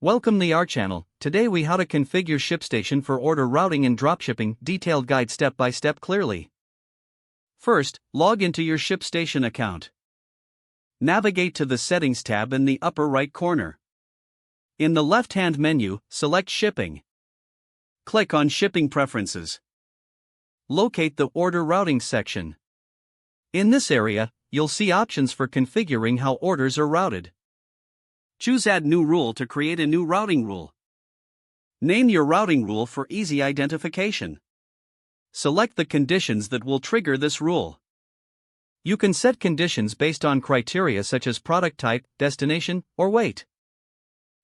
Welcome to our channel. Today we how to configure ShipStation for order routing and dropshipping, detailed guide step by step clearly. First, log into your ShipStation account. Navigate to the Settings tab in the upper right corner. In the left-hand menu, select Shipping. Click on Shipping Preferences. Locate the Order Routing section. In this area, you'll see options for configuring how orders are routed. Choose Add New Rule to create a new routing rule. Name your routing rule for easy identification. Select the conditions that will trigger this rule. You can set conditions based on criteria such as product type, destination, or weight.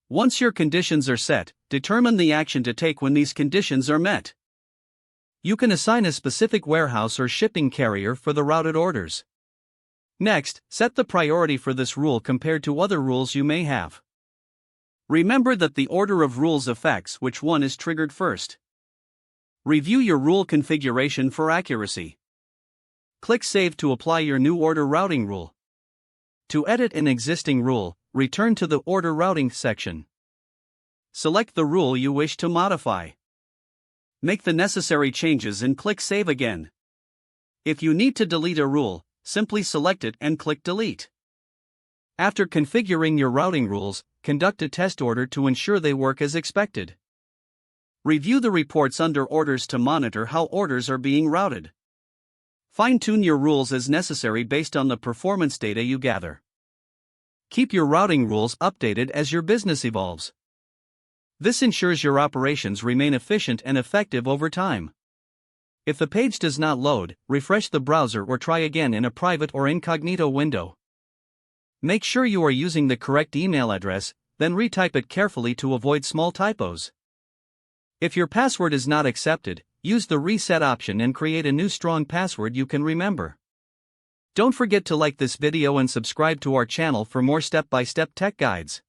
Once your conditions are set, determine the action to take when these conditions are met. You can assign a specific warehouse or shipping carrier for the routed orders. Next, set the priority for this rule compared to other rules you may have. Remember that the order of rules affects which one is triggered first. Review your rule configuration for accuracy. Click Save to apply your new order routing rule. To edit an existing rule, return to the Order Routing section. Select the rule you wish to modify. Make the necessary changes and click Save again. If you need to delete a rule, simply select it and click Delete. After configuring your routing rules, conduct a test order to ensure they work as expected. Review the reports under Orders to monitor how orders are being routed. Fine-tune your rules as necessary based on the performance data you gather. Keep your routing rules updated as your business evolves. This ensures your operations remain efficient and effective over time. If the page does not load, refresh the browser or try again in a private or incognito window. Make sure you are using the correct email address, then retype it carefully to avoid small typos. If your password is not accepted, use the reset option and create a new strong password you can remember. Don't forget to like this video and subscribe to our channel for more step-by-step tech guides.